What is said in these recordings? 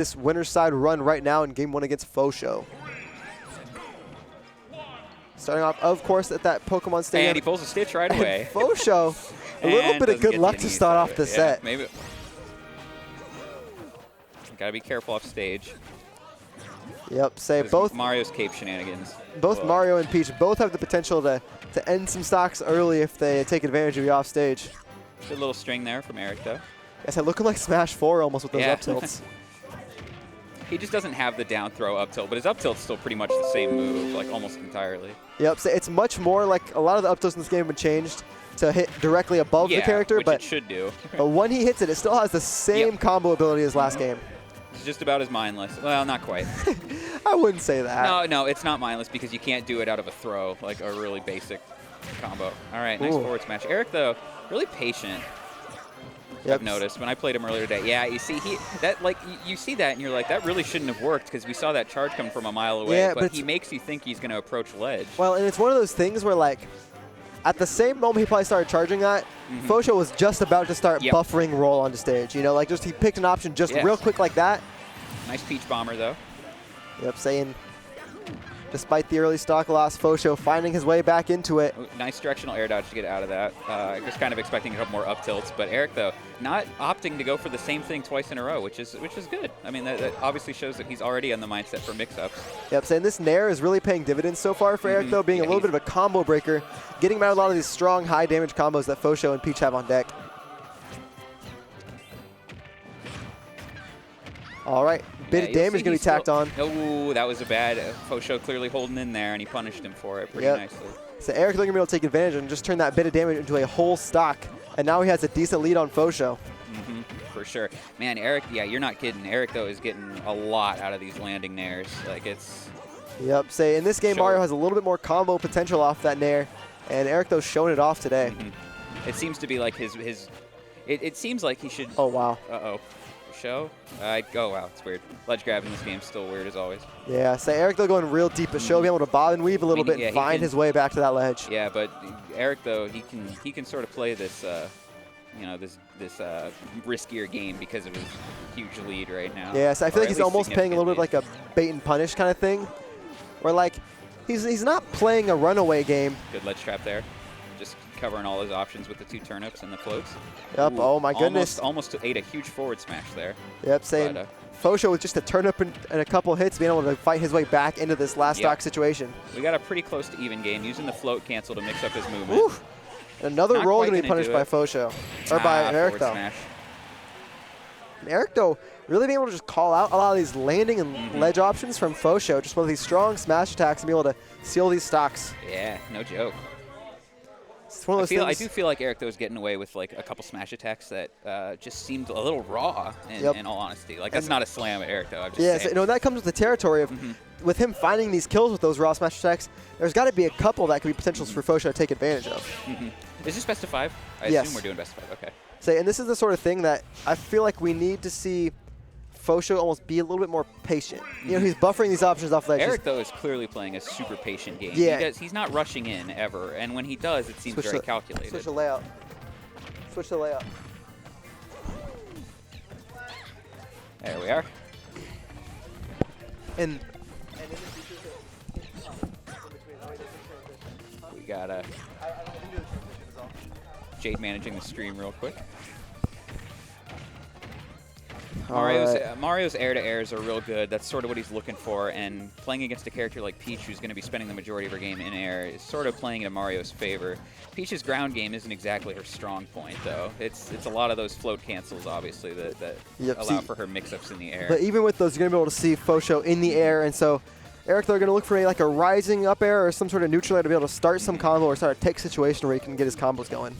this winner's side run right now in game 1 against FoSho. Starting off, of course, at that Pokemon Stadium. And he pulls a Stitch right away. FoSho, a little bit of good luck to start off the set. Maybe. Gotta be careful off stage. Yep, say both Mario's cape shenanigans. Both Mario and Peach both have the potential to end some stocks early if they take advantage of you off stage. Good little string there from Erictho. Yes, looking like Smash 4 almost with those up tilts. He just doesn't have the down throw up tilt, but his up tilt's still pretty much the same move, like almost entirely. Yep, so it's much more like a lot of the up tilts in this game have been changed to hit directly above the character, which but it should do. But when he hits it, it still has the same combo ability as last game. It's just about as mindless. Well, not quite. I wouldn't say that. No, it's not mindless because you can't do it out of a throw, like a really basic combo. All right, nice forward smash. Eric, though, really patient. I've noticed when I played him earlier today. Yeah, you see, you see that and you're like, that really shouldn't have worked because we saw that charge come from a mile away. Yeah, but he makes you think he's going to approach ledge. Well, and it's one of those things where like, at the same moment he probably started charging that, FoSho was just about to start buffering roll onto stage. You know, like just he picked an option just real quick like that. Nice Peach Bomber though. Yep, saying despite the early stock loss, FoSho finding his way back into it. Nice directional air dodge to get out of that. Just kind of expecting a couple more up tilts, but Eric though not opting to go for the same thing twice in a row, which is good. I mean that obviously shows that he's already on the mindset for mix-ups. Yep, saying this Nair is really paying dividends so far for Eric though, being a little bit of a combo breaker, getting him out of a lot of these strong high damage combos that FoSho and Peach have on deck. All right, bit of damage going to be tacked on. Oh, that was a bad FoSho clearly holding in there, and he punished him for it pretty nicely. So Eric's going to be able to take advantage and just turn that bit of damage into a whole stock, and now he has a decent lead on FoSho. For sure. Man, Eric, yeah, you're not kidding. Eric, though, is getting a lot out of these landing nairs. Like, it's... Yep, say in this game, Mario has a little bit more combo potential off that nair, and Eric, though, showing it off today. It seems to be like his it seems like he should... Oh, wow. Uh-oh. Show? Oh, wow, it's weird. Ledge grab in this game is still weird as always. Yeah, so Eric, though, going real deep, but Show being able to bob and weave a little bit and find his way back to that ledge. Yeah, but Eric, though, he can sort of play this, you know, this riskier game because of his huge lead right now. Yeah, so I feel like he's almost playing a little bit like a bait and punish kind of thing, where like he's not playing a runaway game. Good ledge trap there. Just covering all his options with the 2 turnips and the floats. Yep, oh my goodness. Almost ate a huge forward smash there. Yep, saying FoSho with just a turnip and a couple hits, being able to fight his way back into this last stock situation. We got a pretty close to even game, using the float cancel to mix up his movement. Ooh. Another roll going to be punished by FoSho, or by Erictho. And Erictho really being able to just call out a lot of these landing and ledge options from FoSho, just one of these strong smash attacks and be able to seal these stocks. Yeah, no joke. It's one of those I do feel like Erictho is getting away with like a couple smash attacks that just seemed a little raw, in all honesty. Like, that's not a slam at Erictho. I'm just saying. So, that comes with the territory of, with him finding these kills with those raw smash attacks, there's got to be a couple that could be potentials for FoSho to take advantage of. Is this best of 5? I assume we're doing best of 5, okay. So, and this is the sort of thing that I feel like we need to see FoSho almost be a little bit more patient. You know, he's buffering these options off ledge. Eric, though, is clearly playing a super patient game. Yeah. He's not rushing in ever, and when he does, it seems very calculated. Switch the layout. Switch the layout. There we are. And we got Jade managing the stream real quick. Mario's air-to-airs are real good. That's sort of what he's looking for, and playing against a character like Peach, who's going to be spending the majority of her game in air, is sort of playing into Mario's favor. Peach's ground game isn't exactly her strong point, though. It's a lot of those float cancels, obviously, that allow for her mix-ups in the air. But even with those, you're going to be able to see FoSho in the air, and so Eric, they're going to look for a rising up air or some sort of neutral air to be able to start some combo or start a tick situation where he can get his combos going.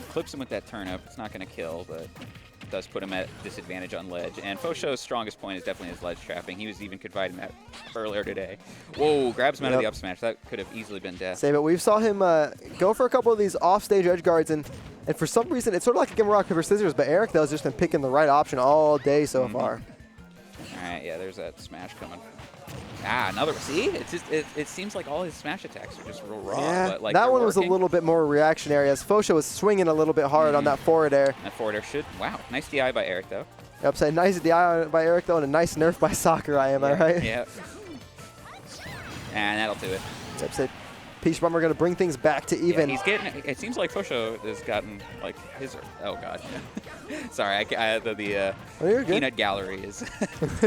Clips him with that turnip. It's not going to kill, but does put him at disadvantage on ledge. And FoSho's strongest point is definitely his ledge trapping. He was even confiding that earlier today. Whoa, grabs him out of the up smash. That could have easily been death. But we saw him go for a couple of these off-stage edge guards, and for some reason, it's sort of like a game of rock, paper, scissors, but Eric, though, has just been picking the right option all day so far. All right, yeah, there's that smash coming. Another. See? It seems like all his smash attacks are just real raw. Yeah, but like that one was a little bit more reactionary as FoSho was swinging a little bit hard on that forward air. That forward air should. Wow, nice DI by Eric, though. Upside nice DI by Erictho and a nice nerf by Soccer, am I right? Yeah. And that'll do it. Upside Peach Bomber going to bring things back to even. Yeah, he's getting. It seems like FoSho has gotten like his. Oh god. Sorry, the peanut gallery is a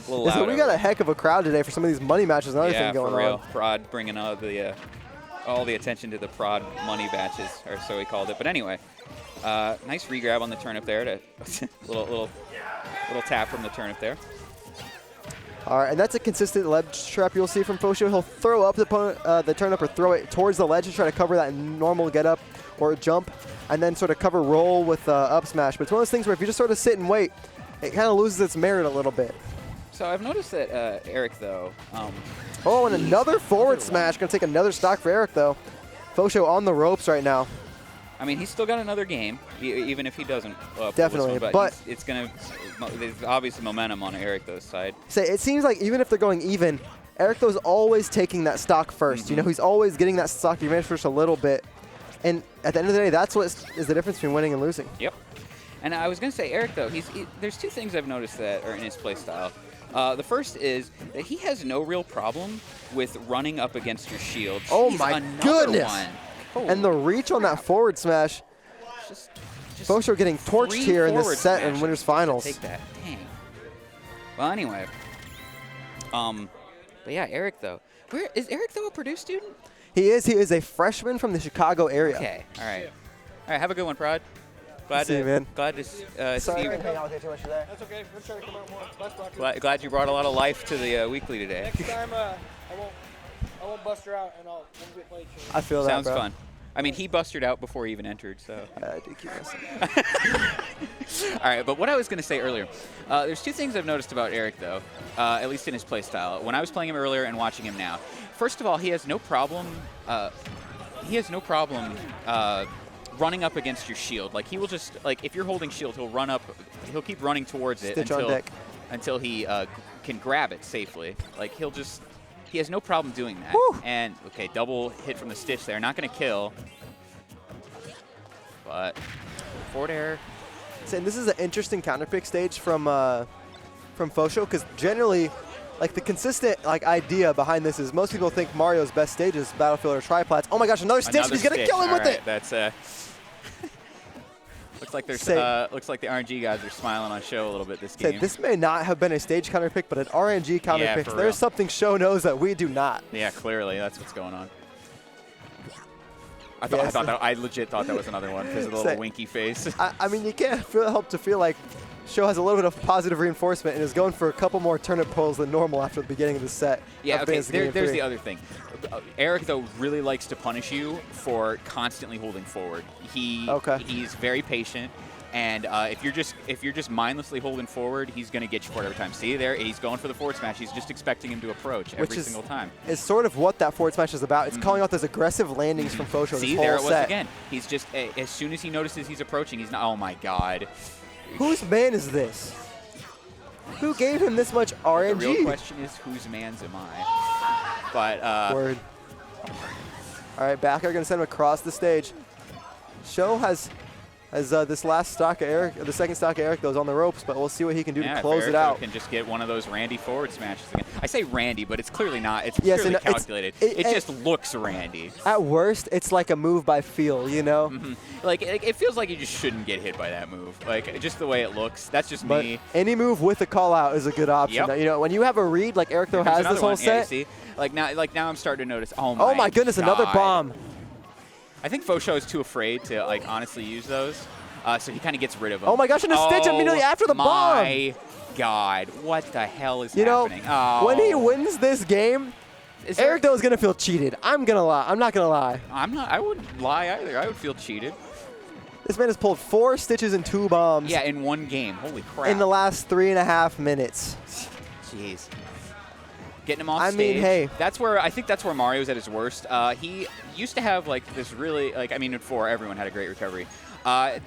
little loud. So we got a heck of a crowd today for some of these money matches and other things going on. Yeah, for real. Prod bringing all the attention to the prod money batches, or so we called it. But anyway, nice regrab on the turnip there. To little tap from the turnip there. All right, and that's a consistent ledge trap you'll see from FoSho. He'll throw up the opponent, the turnip, or throw it towards the ledge to try to cover that normal get up or jump, and then sort of cover roll with up smash. But it's one of those things where if you just sort of sit and wait, it kind of loses its merit a little bit. So I've noticed that Erictho. Oh, and another forward smash. Going to take another stock for Erictho. FoSho on the ropes right now. I mean, he's still got another game, even if he doesn't. Definitely, but it's gonna. There's obviously momentum on Erictho's side. Say it seems like even if they're going even, Erictho's always taking that stock first. You know, he's always getting that stock advantage first a little bit, and at the end of the day, that's what is the difference between winning and losing. Yep. And I was gonna say Erictho. There's two things I've noticed that are in his play style. The first is that he has no real problem with running up against your shield. Oh my goodness! Holy and the reach on that forward smash. Just FoSho getting torched here in this set in Winners Finals. Take that. Dang. Well, anyway. But yeah, Erictho. Where is Erictho a Purdue student? He is. He is a freshman from the Chicago area. Okay. All right. All right. Have a good one, Prod. Glad see you, man. Glad to Sorry, see you. I didn't hang out with you too much today. That's okay. We're trying to come out more. Glad you brought a lot of life to the weekly today. Next time, I won't bust her out, and we'll get played. I feel that, Sounds bro. fun. I mean, he busted out before he even entered, so. I do keep missing. All right, but what I was going to say earlier, there's two things I've noticed about Eric, though, at least in his play style. When I was playing him earlier and watching him now, first of all, he has no problem. Running up against your shield. Like he will just if you're holding shield, he'll run up. He'll keep running towards it until he can grab it safely. Like he has no problem doing that. Whew. And okay, double hit from the stitch there. Not going to kill, but forward air. And this is an interesting counterpick stage from FoSho because generally, like the consistent idea behind this is most people think Mario's best stage is Battlefield or Triplats. Oh my gosh, another stitch! He's gonna kill him with it. That's looks like there's looks like the RNG guys are smiling on Show a little bit this game. This may not have been a stage counterpick, but an RNG counterpick. There's something Show knows that we do not. Yeah, clearly that's what's going on. I legit thought that was another one because of the little winky face. I mean, you can't help to feel like Show has a little bit of positive reinforcement and is going for a couple more turnip pulls than normal after the beginning of the set. Yeah, okay, there's the other thing. Eric, though, really likes to punish you for constantly holding forward. He's very patient, and if you're just mindlessly holding forward, he's going to get you forward every time. See there, he's going for the forward smash. He's just expecting him to approach every single time. It's sort of what that forward smash is about. It's calling out those aggressive landings from FoSho. See, there it was again. He's just as soon as he notices he's approaching, he's not. Oh my God. Whose man is this? Who gave him this much RNG? The real question is, whose man's am I? But word. All right, backer going to send him across the stage. Show has this last stock of Eric, the second stock of Eric, goes on the ropes, but we'll see what he can do to close it out. Can just get one of those Randy forward smashes again. I say Randy, but it's clearly not. It's clearly calculated. It just looks Randy. At worst, it's like a move by feel, you know? Like it feels like you just shouldn't get hit by that move. Like just the way it looks. That's just me. Any move with a call out is a good option. Yep. You know, when you have a read like Erictho has this whole set. Yeah, see? Like now I'm starting to notice. Oh my goodness, another bomb. I think FoSho is too afraid to honestly use those. So he kind of gets rid of them. Oh my gosh, and a stitch immediately after the bomb. My God, what the hell is happening? When he wins this game, Erictho is going to feel cheated. I'm going to lie. I'm not going to lie. I wouldn't lie either. I would feel cheated. This man has pulled 4 stitches and 2 bombs. Yeah, in one game. Holy crap. In the last 3.5 minutes. Jeez. Getting him off stage. I mean, hey. I think that's where Mario's at his worst. He used to have this really, before everyone had a great recovery.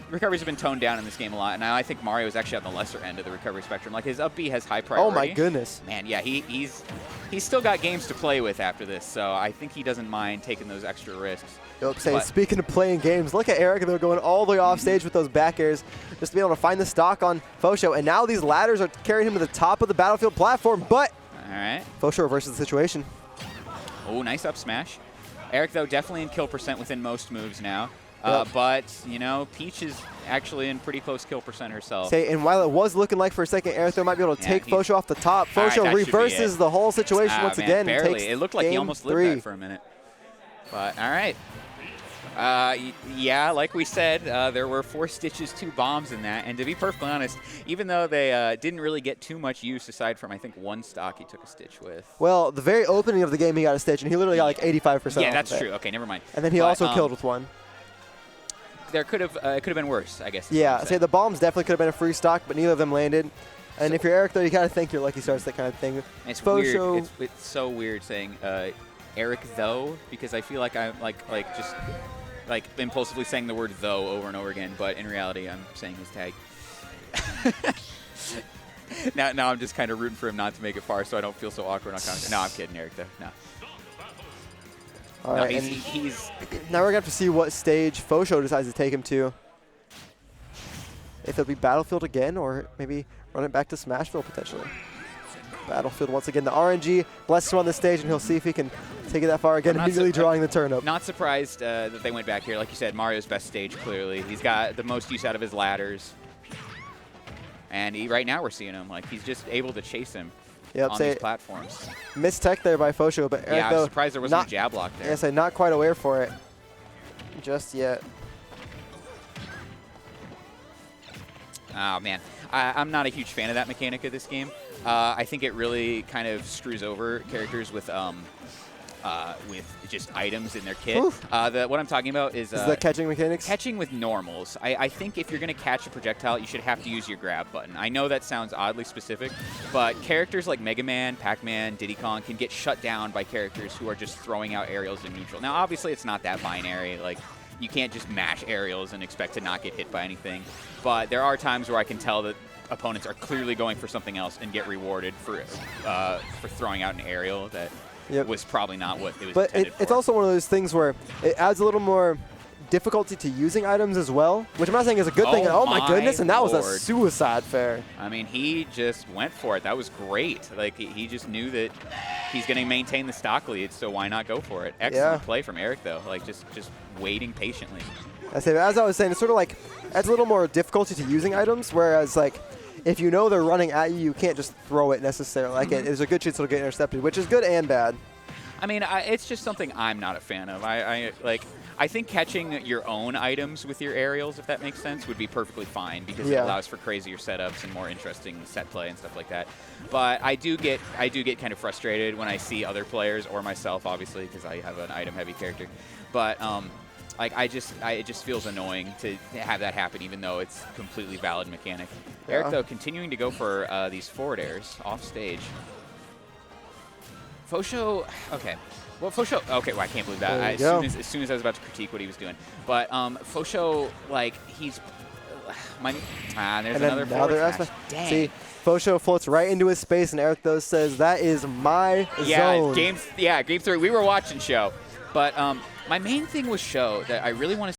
Recoveries have been toned down in this game a lot, and now I think Mario is actually on the lesser end of the recovery spectrum. Like his up B has high priority. Oh my goodness. Man, yeah, he's he's still got games to play with after this, so I think he doesn't mind taking those extra risks. Speaking of playing games, look at Erictho going all the way off stage with those back airs just to be able to find the stock on FoSho. And now these ladders are carrying him to the top of the battlefield platform, but all right. FoSho reverses the situation. Oh, nice up smash. Erictho definitely in kill percent within most moves now. But, you know, Peach is actually in pretty close kill percent herself. And while it was looking like for a second Erictho might be able to take FoSho off the top, FoSho reverses the whole situation once again. Barely. Takes it looked like he almost lived that for a minute. But, all right. Yeah, like we said, there were 4 stitches, 2 bombs in that. And to be perfectly honest, even though they didn't really get too much use aside from, I think, 1 stock he took a stitch with. Well, the very opening of the game he got a stitch, and he literally got like 85%. Yeah, that's true. Okay, never mind. And then he also killed with 1. There could have it could have been worse, I guess. Yeah, the bombs definitely could have been a free stock, but neither of them landed. And if you're Erictho, you gotta think your lucky stars, that kind of thing. It's weird. It's so weird saying Erictho, because I feel like I'm just impulsively saying the word though over and over again, but in reality I'm saying his tag. now I'm just kind of rooting for him not to make it far so I don't feel so awkward on content. No, I'm kidding, Erictho. No. All right, he's now we're going to have to see what stage FoSho decides to take him to. If it'll be Battlefield again, or maybe run it back to Smashville potentially. Battlefield once again. The RNG blesses him on the stage, and he'll see if he can take it that far again, immediately drawing the turnip. Not surprised that they went back here. Like you said, Mario's best stage, clearly. He's got the most use out of his ladders. And right now we're seeing him. Like, he's just able to chase him on these platforms. Missed tech there by FoSho, but yeah, I was surprised there wasn't a jab block there. Yes, I'm not quite aware for it just yet. Oh, man. I'm not a huge fan of that mechanic of this game. I think it really kind of screws over characters with just items in their kit. What I'm talking about is the catching mechanics? Catching with normals. I think if you're going to catch a projectile, you should have to use your grab button. I know that sounds oddly specific, but characters like Mega Man, Pac-Man, Diddy Kong can get shut down by characters who are just throwing out aerials in neutral. Now, obviously, it's not that binary. Like, you can't just mash aerials and expect to not get hit by anything. But there are times where I can tell that opponents are clearly going for something else and get rewarded for throwing out an aerial that was probably not what it was intended for. It's also one of those things where it adds a little more difficulty to using items as well, which I'm not saying is a good thing. Oh my goodness, and that was a suicide fair. I mean, he just went for it. That was great. Like, he just knew that he's going to maintain the stock lead, so why not go for it? Excellent play from Erictho. Like, just waiting patiently. As I was saying, it's sort of like adds a little more difficulty to using items, whereas like if you know they're running at you, you can't just throw it necessarily. Like, there's a good chance it'll get intercepted, which is good and bad. I mean, it's just something I'm not a fan of. I think catching your own items with your aerials, if that makes sense, would be perfectly fine because it allows for crazier setups and more interesting set play and stuff like that. But I do get kind of frustrated when I see other players or myself, obviously, because I have an item-heavy character. But it just feels annoying to have that happen, even though it's a completely valid mechanic. Erictho continuing to go for these forward airs off stage. FoSho, okay. Well, FoSho, okay, well, I can't believe that. As soon as I was about to critique what he was doing. But FoSho, like, he's, there's another forward smash. Dang. See, FoSho floats right into his space, and Erictho says, that is my zone. Game 3, we were watching Show. But my main thing was Show that I really want to